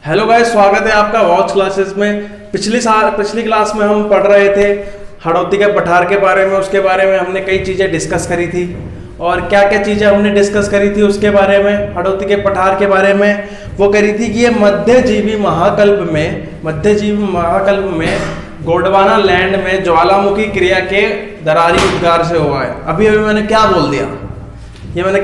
Hello guys, स्वागत है आपका वॉच क्लासेस में। पिछली क्लास में हम पढ़ रहे थे हाड़ौती के पठार के बारे में। उसके बारे में हमने कई चीज़ें डिस्कस करी थी और क्या क्या चीज़ें हमने डिस्कस करी थी उसके बारे में, हाड़ौती के पठार के बारे में वो करी थी कि ये मध्यजीवी महाकल्प में गोंडवाना लैंड में ज्वालामुखी क्रिया के दरारी उद्गार से हुआ है। अभी मैंने क्या बोल दिया, ये मैंने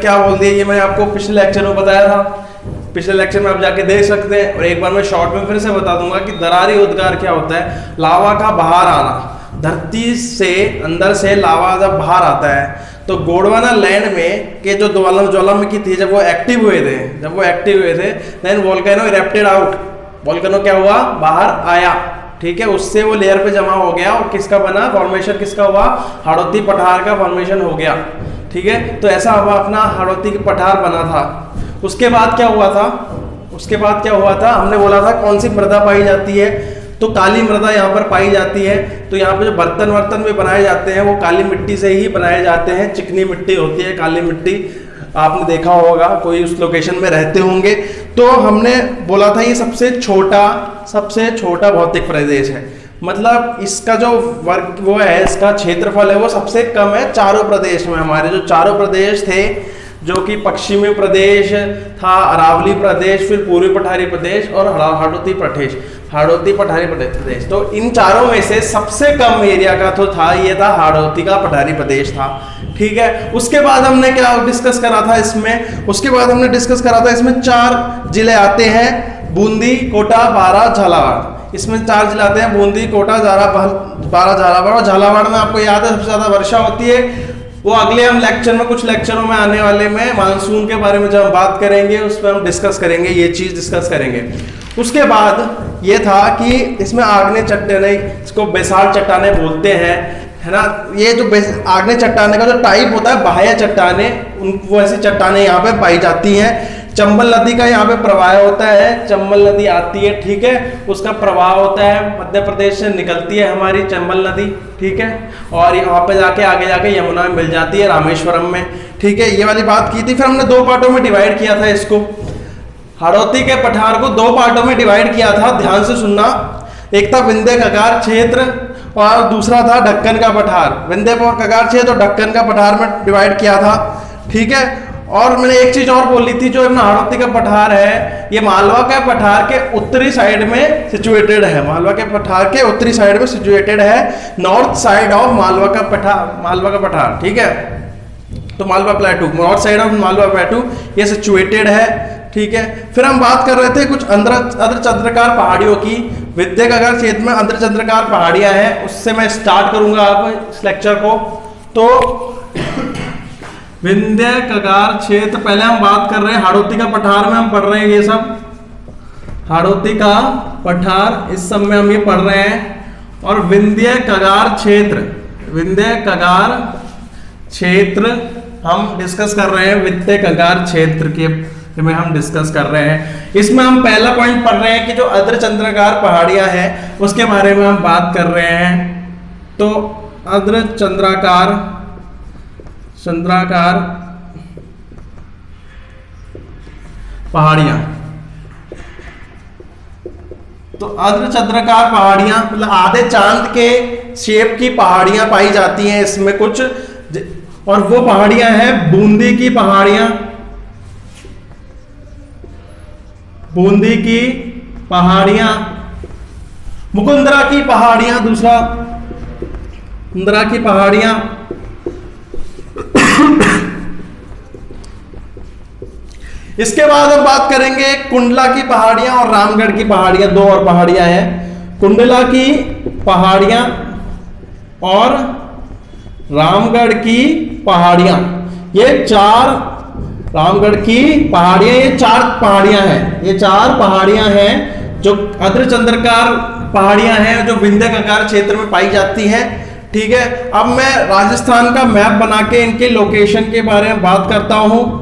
आपको पिछले लेक्चर में बताया था। पिछले लेक्चर में आप जाके देख सकते हैं और एक बार मैं शॉर्ट में फिर से बता दूंगा कि दरारी उद्गार क्या होता है। लावा का बाहर आना, धरती से अंदर से लावा जब बाहर आता है तो गोंडवाना लैंड में के जो ज्वालामुखी थी जब वो एक्टिव हुए थे then volcano erupted out. Volcano क्या हुआ, बाहर आया, ठीक है। उससे वो लेयर पे जमा हो गया और किसका बना फॉर्मेशन, किसका हुआ, हाड़ौती पठार का फॉर्मेशन हो गया, ठीक है। तो ऐसा अपना हाड़ौती की पठार बना था। उसके बाद क्या हुआ था, हमने बोला था कौन सी मृदा पाई जाती है, तो काली मृदा यहाँ पर पाई जाती है। तो यहाँ पे जो बर्तन भी बनाए जाते हैं वो काली मिट्टी से ही बनाए जाते हैं। चिकनी मिट्टी होती है, काली मिट्टी आपने देखा होगा, कोई उस लोकेशन में रहते होंगे। तो हमने बोला था ये सबसे छोटा भौतिक प्रदेश है, मतलब इसका जो वर्ग वो है, इसका क्षेत्रफल है वो सबसे कम है चारों प्रदेश में। हमारे जो चारों प्रदेश थे जो कि पश्चिमी प्रदेश था, अरावली प्रदेश, फिर पूर्वी पठारी प्रदेश और हाड़ौती पठारी प्रदेश, तो इन चारों में से सबसे कम एरिया का तो था, ये था हाड़ौती का पठारी प्रदेश था, ठीक है। उसके बाद हमने क्या डिस्कस करा था इसमें 4 जिले आते हैं, बूंदी, कोटा, बारा, झालावाड़। इसमें 4 जिले आते हैं, बूंदी, कोटा, बारा, झालावाड़। और झालावाड़ में आपको याद है सबसे ज्यादा वर्षा होती है। वो अगले हम कुछ लेक्चरों में आने वाले में मानसून के बारे में जब हम बात करेंगे उस पर हम डिस्कस करेंगे, ये चीज डिस्कस करेंगे। उसके बाद ये था कि इसमें आग्नेय चट्टानें, इसको बेसाल्ट चट्टानें बोलते हैं, है ना। ये जो आग्नेय चट्टानें का जो टाइप होता है बाह्य चट्टानें, वो ऐसी चट्टानें यहाँ पे पाई जाती हैं। चंबल नदी का यहाँ पे प्रवाह होता है, चंबल नदी आती है, ठीक है, उसका प्रवाह होता है, मध्य प्रदेश से निकलती है हमारी चंबल नदी, ठीक है। और यहाँ पे आगे जाके यमुना में मिल जाती है रामेश्वरम में, ठीक है। ये वाली बात की थी। फिर हमने 2 पार्टों में डिवाइड किया था इसको, हाड़ौती के पठार को 2 पार्टों में डिवाइड किया था, ध्यान से सुनना। एक था विंध्य कगार क्षेत्र और दूसरा था ढक्कन का पठार। विंध्य कगार क्षेत्र और ढक्कन का पठार में डिवाइड किया था, ठीक है। और मैंने एक चीज और बोली थी, जो हाड़ौती का पठार है ये मालवा के पठार के उत्तरी साइड में सिचुएटेड है, नॉर्थ साइड ऑफ मालवा का पठार, ठीक है। तो Malwa प्लेटू, north side of Malwa प्लेटू ये सिचुएटेड है, ठीक है। फिर हम बात कर रहे थे कुछ अर्धचंद्राकार पहाड़ियों की। विंध्य कगार क्षेत्र में अर्धचंद्राकार पहाड़ियां हैं, उससे मैं स्टार्ट करूंगा आप इस लेक्चर को। तो विंध्य कगार क्षेत्र, पहले हम बात कर रहे हैं हाड़ौती का पठार में हम पढ़ रहे हैं, ये सब हाड़ौती का पठार इस सब में हम ये पढ़ रहे हैं। और विंध्य कगार क्षेत्र हम डिस्कस कर रहे हैं, विंध्य कगार क्षेत्र के में हम डिस्कस कर रहे हैं। इसमें हम पहला पॉइंट पढ़ रहे हैं कि जो अर्धचंद्राकार पहाड़ियां हैं उसके बारे में हम बात कर रहे हैं। तो अर्धचंद्राकार पहाड़ियां, तो अर्धचंद्राकार पहाड़ियां मतलब आधे चांद के शेप की पहाड़ियां पाई जाती हैं इसमें कुछ, और वो पहाड़ियां हैं बूंदी की पहाड़ियां, मुकुंदरा की पहाड़ियां, दूसरा मुकुंदरा की पहाड़ियां। इसके बाद हम बात करेंगे कुंडला की पहाड़ियां और रामगढ़ की पहाड़ियां, 2 और पहाड़ियां हैं, कुंडला की पहाड़ियां और रामगढ़ की पहाड़ियां। ये 4 रामगढ़ की पहाड़ियां, ये 4 पहाड़ियां हैं जो अर्धचंद्राकार पहाड़ियां हैं जो विंध्य कगार क्षेत्र में पाई जाती हैं, ठीक है। अब मैं राजस्थान का मैप बना के इनके लोकेशन के बारे में बात करता हूं।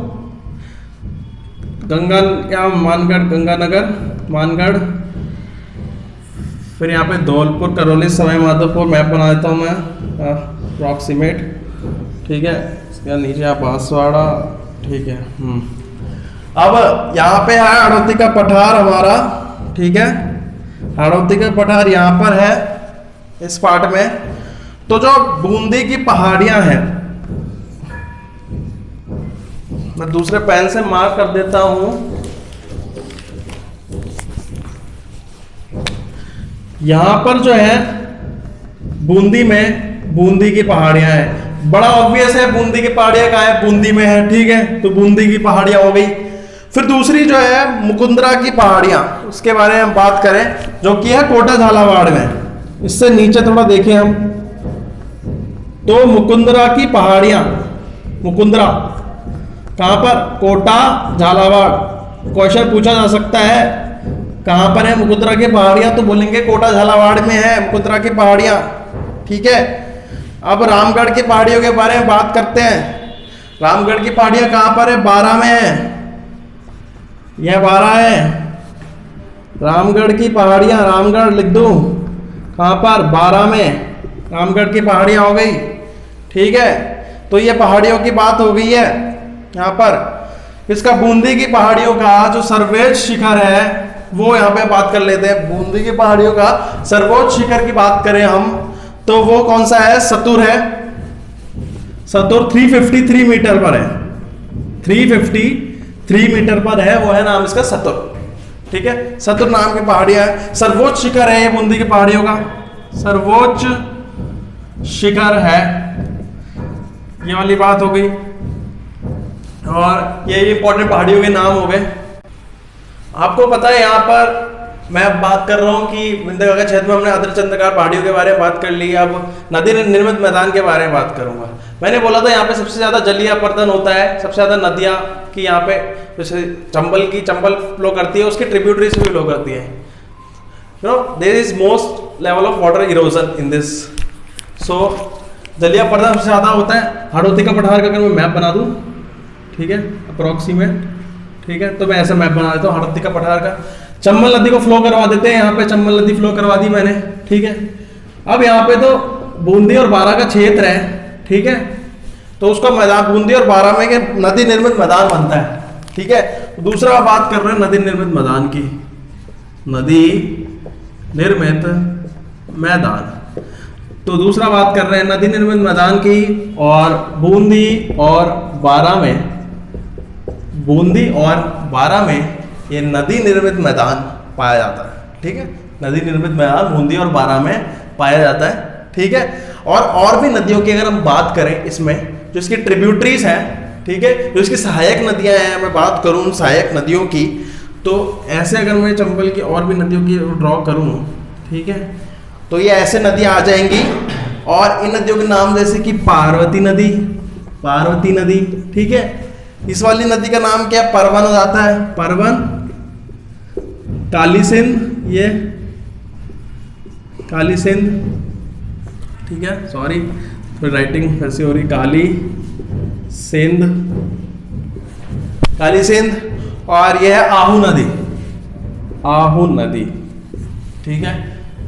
मानगढ़, फिर यहाँ पे धौलपुर, करौली, सवाई माधोपुर मैप बना देता हूँ मैं, अप्रॉक्सीमेट, ठीक है। इसके नीचे आप बांसवाड़ा, ठीक है। अब यहाँ पे है हाड़ौती का पठार हमारा, ठीक है, हाड़ौती का पठार यहाँ पर है इस पार्ट में। तो जो बूंदी की पहाड़ियां हैं, मैं दूसरे पेन से मार्क कर देता हूं। यहां पर जो है बूंदी में बूंदी की पहाड़ियां हैं। बड़ा ऑब्वियस है बूंदी की पहाड़ियां कहाँ है, बूंदी में है, ठीक है, तो बूंदी की पहाड़ियां हो गई। फिर दूसरी जो है मुकुंदरा की पहाड़ियां, उसके बारे में हम बात करें, जो कि है कोटा झालावाड़ में। इससे नीचे थोड़ा देखें हम, तो मुकुंदरा की पहाड़ियां, मुकुंदरा कहां पर, कोटा झालावाड़। क्वेश्चन पूछा जा सकता है कहां पर है मुकुंदरा की पहाड़ियां, तो बोलेंगे कोटा झालावाड़ में है मुकुंदरा की पहाड़ियां, ठीक है। अब रामगढ़ की पहाड़ियों के बारे में बात करते हैं। रामगढ़ की पहाड़ियां कहां पर है, बारां में है, यह बारां है। रामगढ़ की पहाड़ियां, रामगढ़ लिख दूं कहां पर, बारां में रामगढ़ की पहाड़ियां हो गई, ठीक है। तो ये पहाड़ियों की बात हो गई है यहाँ पर। इसका बूंदी की पहाड़ियों का जो सर्वोच्च शिखर है वो यहाँ पे बात कर लेते हैं। बूंदी की पहाड़ियों का सर्वोच्च शिखर की बात करें हम, तो वो कौन सा है, सतुर है। सतुर 353 मीटर पर है, 353 मीटर पर है, वो है नाम इसका सतुर, ठीक है। सतुर नाम की पहाड़ियां है, सर्वोच्च शिखर है ये बूंदी की पहाड़ियों का, सर्वोच्च शिखर है, ये वाली बात हो गई। और ये इंपॉर्टेंट पहाड़ियों के नाम हो गए। आपको पता है यहाँ पर मैं बात कर रहा हूँ कि विंध्यगढ़ क्षेत्र में हमने अर्धचंद्राकार पहाड़ियों के बारे में बात कर ली। अब नदी निर्मित मैदान के बारे में बात करूंगा। मैंने बोला था यहाँ पे सबसे ज्यादा जलीय अपरदन होता है, सबसे ज्यादा नदियाँ की यहाँ पे, जैसे चंबल फ्लो करती है, उसकी ट्रिब्यूटरी से भी फ्लो करती है। You know there is most level of water erosion in this, so जलीय अपरदन सबसे ज्यादा होता है। हाड़ौती का पठार का अगर मैं मैप बना दूं, ठीक है, अप्रोक्सीमेट, ठीक है, तो मैं ऐसा मैप बना देता हूँ हाड़ौती का पठार का। चंबल नदी को फ्लो करवा देते हैं, यहाँ पे चंबल नदी फ्लो करवा दी मैंने, ठीक है। अब यहाँ पे तो बूंदी और बारां का क्षेत्र है, ठीक है, तो उसका मैदान बूंदी और बारां में के नदी निर्मित मैदान बनता है, ठीक है। दूसरा बात कर रहे हैं नदी निर्मित मैदान की, नदी निर्मित मैदान। तो दूसरा बात कर रहे हैं नदी निर्मित मैदान की, और बूंदी और बारां में, बूंदी और बारां में ये नदी निर्मित मैदान पाया जाता है, ठीक है। नदी निर्मित मैदान बूंदी और बारां में पाया जाता है, ठीक है। और भी नदियों की अगर हम बात करें इसमें, जो इसकी ट्रिब्यूटरीज हैं, ठीक है, जो इसकी सहायक नदियां हैं, मैं बात करूं उन सहायक नदियों की, तो ऐसे अगर मैं चंबल की और भी नदियों की ड्रॉ करूं, ठीक है, तो ये ऐसे नदियां आ जाएंगी। और इन नदियों के नाम जैसे कि पार्वती नदी, पार्वती नदी, ठीक है। इस वाली नदी का नाम क्या, परवन हो जाता है, परवन। काली सिंध, ये काली सिंध, ठीक है, सॉरी फिर राइटिंग ऐसी हो रही, काली सिंध, काली सिंध। और यह है आहू नदी, आहू नदी, ठीक है।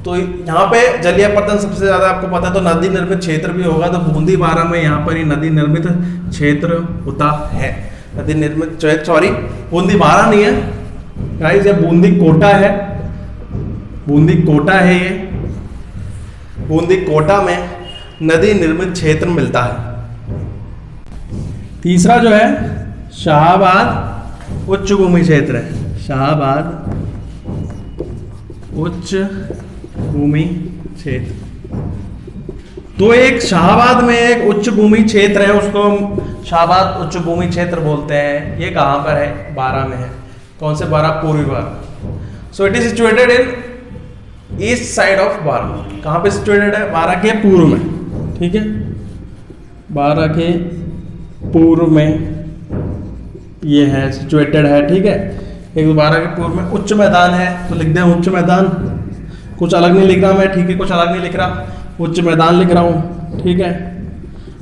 तो यहाँ पे जलीय अपरदन सबसे ज्यादा आपको पता है, तो नदी निर्मित क्षेत्र भी होगा, तो बूंदी बारां में यहाँ पर ही नदी निर्मित क्षेत्र होता है। नदी निर्मित, सॉरी बूंदी बारां नहीं है गाइस, ये बूंदी कोटा है, बूंदी कोटा है, ये बूंदी कोटा में नदी निर्मित क्षेत्र मिलता है। तीसरा जो है शाहाबाद उच्च भूमि क्षेत्र है, शाहाबाद उच्च भूमि क्षेत्र। तो एक शाहाबाद में एक उच्च भूमि क्षेत्र है, उसको हम शाहाबाद उच्च भूमि क्षेत्र बोलते हैं। ये कहाँ पर है, बारां में है। कौन से बारां, पूर्वी Baran. So it is situated in east side of Baran. कहाँ पे सिचुएटेड है, बारां के पूर्व में, ठीक है, बारां के पूर्व में ये है, सिचुएटेड है, ठीक है। एक बारां के पूर्व में उच्च मैदान है, तो लिख दें उच्च मैदान। कुछ अलग नहीं लिख रहा मैं, ठीक है, कुछ अलग नहीं लिख रहा, उच्च मैदान लिख रहा हूँ, ठीक है।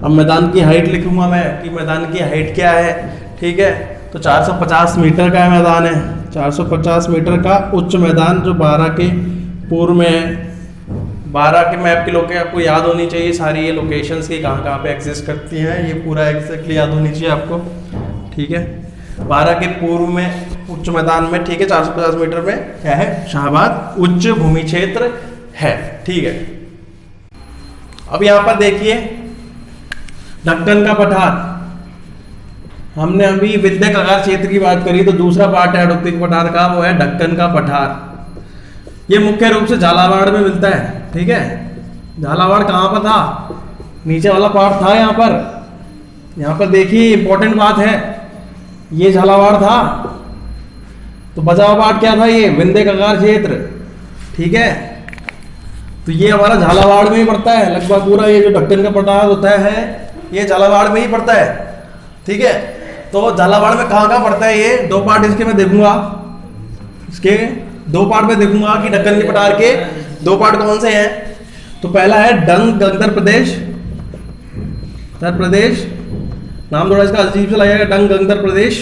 अब मैदान की हाइट लिखूंगा मैं कि मैदान की हाइट क्या है, ठीक है। तो 450 मीटर का मैदान है, 450 मीटर का उच्च मैदान जो बारां के पूर्व में है। बारां के मैप की लोकेशन आपको याद होनी चाहिए, सारी ये लोकेशंस की कहाँ कहाँ पे एग्जिस्ट करती हैं, ये पूरा एग्जैक्टली याद होनी चाहिए आपको, ठीक है। बारां के पूर्व में उच्च मैदान में, ठीक है। 450 मीटर में क्या है, शाहबाद उच्च भूमि क्षेत्र है, ठीक है। अब यहां पर देखिए दक्कन का पठार, हमने अभी विंध्य कगार क्षेत्र की बात करी, तो दूसरा पार्ट है हड़ौती के पठार का, वो है दक्कन का पठार। ये मुख्य रूप से झालावाड़ में मिलता है, ठीक है। झालावाड़ कहाँ पर था, नीचे वाला पार्ट था यहाँ पर देखिए इंपॉर्टेंट बात है, ये झालावाड़ था, तो बचा हुआ पार्ट क्या था, ये विंध्य कगार क्षेत्र, ठीक है। तो ये हमारा झालावाड़ में ही पड़ता है लगभग पूरा, ये जो दक्कन का पठार होता है ये झालावाड़ में ही पड़ता है, ठीक है। तो झालावाड़ में कहाँ कहाँ पड़ता है, ये दो पार्ट इसके मैं देखूंगा, इसके दो पार्ट में देखूंगा कि दक्कन के पठार के दो पार्ट कौन से हैं। तो पहला है डंग गंगदर प्रदेश, उत्तर प्रदेश, नाम थोड़ा इसका अजीब सा लगेगा, डंग गंगदर प्रदेश।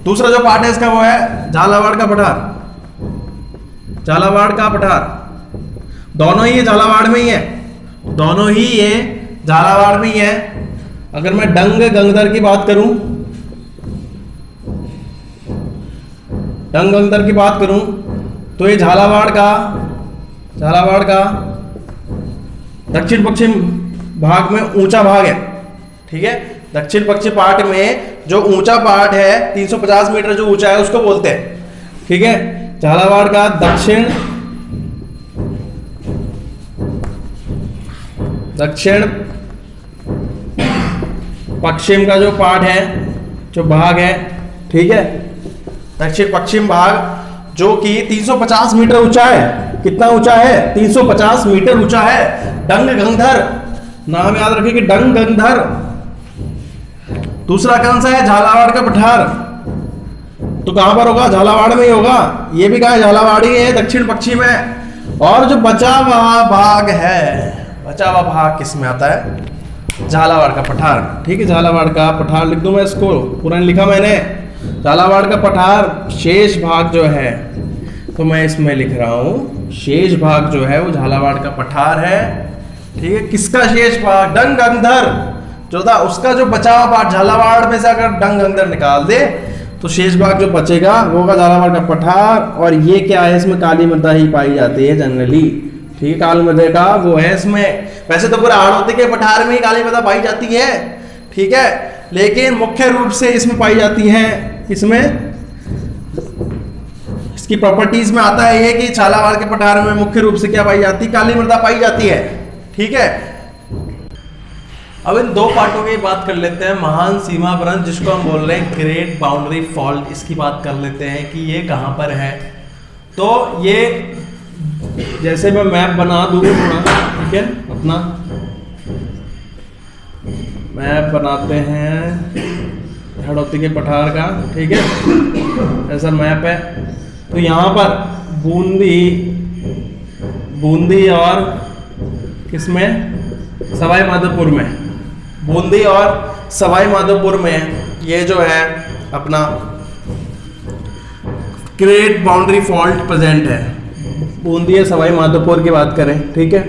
दूसरा जो पार्ट है इसका वो है झालावाड़ का पठार, झालावाड़ का पठार, दोनों ही ये झालावाड़ में ही है, दोनों ही ये झालावाड़ में ही है। अगर मैं डंग गंगदर की बात करूं, डंग गंगदर की बात करूं तो ये झालावाड़ का दक्षिण पश्चिम भाग में ऊंचा भाग है, ठीक है। दक्षिण पश्चिम पार्ट में जो ऊंचा पार्ट है 350 मीटर जो ऊंचा है उसको बोलते हैं, ठीक है। झालावाड़ का दक्षिण पश्चिम का जो पार्ट है, जो भाग है, ठीक है, दक्षिण पश्चिम भाग जो कि 350 मीटर ऊंचा है। कितना ऊंचा है, 350 मीटर ऊंचा है। डंग गंगधर, नाम याद रखिए कि डंग गंगधर। दूसरा कौन सा है, झालावाड़ का पठार, तो कहां पर होगा, झालावाड़ में ही होगा। ये भी कहा है झालावाड़ ही है, दक्षिण पश्चिम है। और जो बचा हुआ भाग है, बचा हुआ भाग किस में आता है, झालावाड़ का पठार, ठीक है। झालावाड़ का पठार लिख दूं मैं, इसको पूरा लिखा मैंने, झालावाड़ का पठार शेष भाग जो है, तो मैं इसमें लिख रहा हूं शेष भाग जो है वो झालावाड़ का पठार है, ठीक है। किसका शेष भाग, डंग गंगधर जो था उसका जो बचा हुआ पार्ट, झालावाड़ में से अगर डंग गंगधर निकाल दे तो शेष भाग जो बचेगा वो होगा झालावाड़ का पठार। और ये क्या है, इसमें काली मृदा ही पाई जाती है जनरली, ठीक है। काली मृदा का वो है इसमें, वैसे तो पूरा हड़ौती के पठार में ही काली मृदा पाई जाती है, ठीक है, लेकिन मुख्य रूप से इसमें पाई जाती है, इसमें इसकी प्रॉपर्टीज में आता है ये कि झालावाड़ के पठार में मुख्य रूप से क्या पाई जाती है, काली मृदा पाई जाती है, ठीक है। अब इन दो पार्टों की बात कर लेते हैं। महान सीमा व्रंश जिसको हम बोल रहे हैं ग्रेट बाउंड्री फॉल्ट, इसकी बात कर लेते हैं कि ये कहां पर है। तो ये जैसे मैं मैप बना दूँ थोड़ा, ठीक है, अपना मैप बनाते हैं हड़ौती के पठार का, ठीक है, ऐसा मैप है। तो यहाँ पर बूंदी और किसमें, सवाई माधोपुर में, बूंदी और सवाई माधोपुर में ये जो है अपना ग्रेट बाउंड्री फॉल्ट प्रेजेंट है। बूंदी और सवाई माधोपुर की बात करें, ठीक है,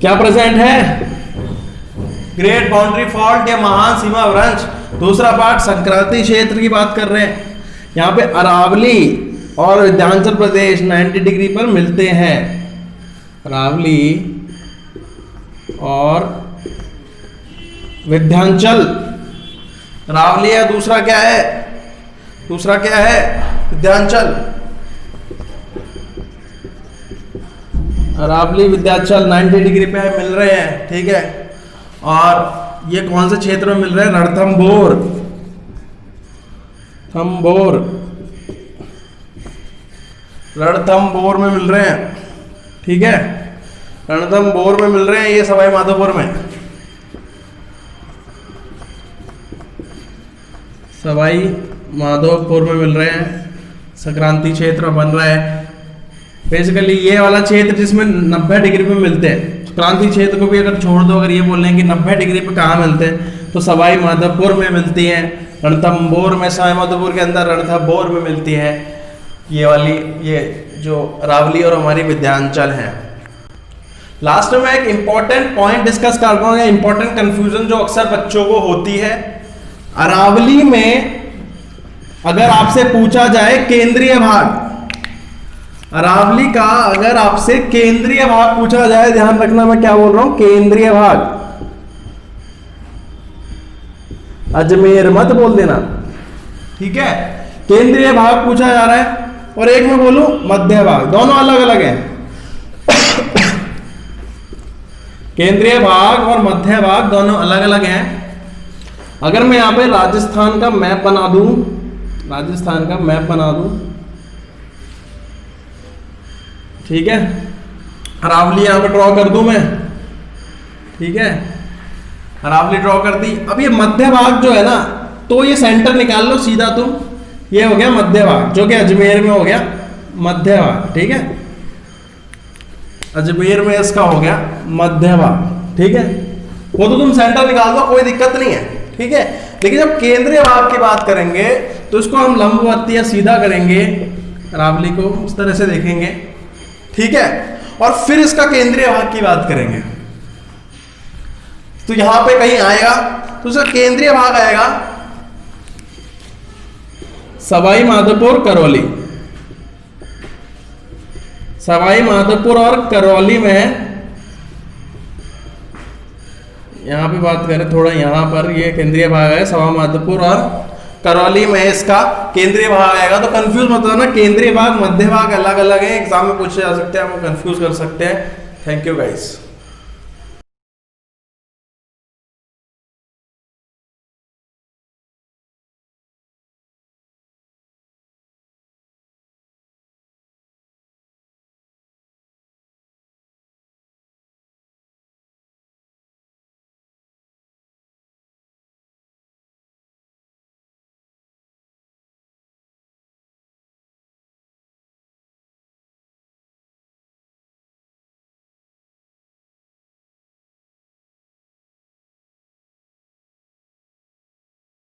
क्या प्रेजेंट है, ग्रेट बाउंड्री फॉल्ट या महान सीमा व्रंश। दूसरा पार्ट संक्रांति क्षेत्र की बात कर रहे हैं, यहाँ पे अरावली और विंध्याचल प्रदेश 90 डिग्री पर मिलते हैं, अरावली और विंध्याचल। अरावली है, दूसरा क्या है, दूसरा क्या है, विंध्याचल। अरावली विंध्याचल 90 डिग्री पे मिल रहे हैं, ठीक है। और ये कौन से क्षेत्र में मिल रहे हैं, रणथंभौर, रणथंभौर में मिल रहे हैं, ठीक है, रणथंभौर में मिल रहे हैं, ये सवाई माधोपुर में, सवाई माधोपुर में मिल रहे हैं, संक्रांति क्षेत्र बन रहा है। बेसिकली ये वाला क्षेत्र जिसमें 90 डिग्री पे मिलते हैं, क्रांति क्षेत्र को भी अगर छोड़ दो, अगर ये बोल रहे हैं कि 90 डिग्री पे कहाँ मिलते हैं, तो सवाई माधोपुर में मिलती हैं, रणथंभौर में, सवाई माधोपुर के अंदर रणथंभौर में मिलती है ये वाली, ये जो अरावली और हमारी विंध्याचल है। लास्ट में एक इंपॉर्टेंट पॉइंट डिस्कस कर रहा हूँ, इंपॉर्टेंट कंफ्यूजन जो अक्सर बच्चों को होती है। अरावली में अगर आपसे पूछा जाए केंद्रीय भाग, अरावली का अगर आपसे केंद्रीय भाग पूछा जाए, ध्यान रखना मैं क्या बोल रहा हूं, केंद्रीय भाग, अजमेर मत बोल देना, ठीक है। केंद्रीय भाग पूछा जा रहा है, और एक मैं बोलूं मध्य भाग, दोनों अलग अलग हैं। केंद्रीय भाग और मध्य भाग दोनों अलग अलग हैं। अगर मैं यहां पे राजस्थान का मैप बना दूं, राजस्थान का मैप बना दूं, ठीक है, अरावली यहां पे ड्रॉ कर दूं मैं, ठीक है, अरावली ड्रॉ कर दी। अब ये मध्य भाग जो है ना, तो ये सेंटर निकाल लो सीधा तुम, ये हो गया मध्य भाग, जो कि अजमेर में हो गया मध्य भाग, ठीक है, अजमेर में इसका हो गया मध्य भाग, ठीक है। वो तो तुम सेंटर निकाल दो, कोई दिक्कत नहीं है, ठीक है। लेकिन जब केंद्रीय भाग की बात करेंगे तो इसको हम लंबवत या सीधा करेंगे, अरावली को इस तरह से देखेंगे, ठीक है, और फिर इसका केंद्रीय भाग की बात करेंगे। तो यहां पे कहीं आएगा तो उसका केंद्रीय भाग आएगा सवाई माधोपुर करौली, सवाई माधोपुर और करौली में, यहां पे बात करें थोड़ा, यहां पर ये केंद्रीय भाग है, सवाई माधोपुर और करौली में इसका केंद्रीय भाग आएगा। तो कंफ्यूज मत होना, केंद्रीय भाग मध्य भाग अलग अलग है, एग्जाम में पूछे जा सकते हैं, आपको कंफ्यूज कर सकते हैं। Thank you guys.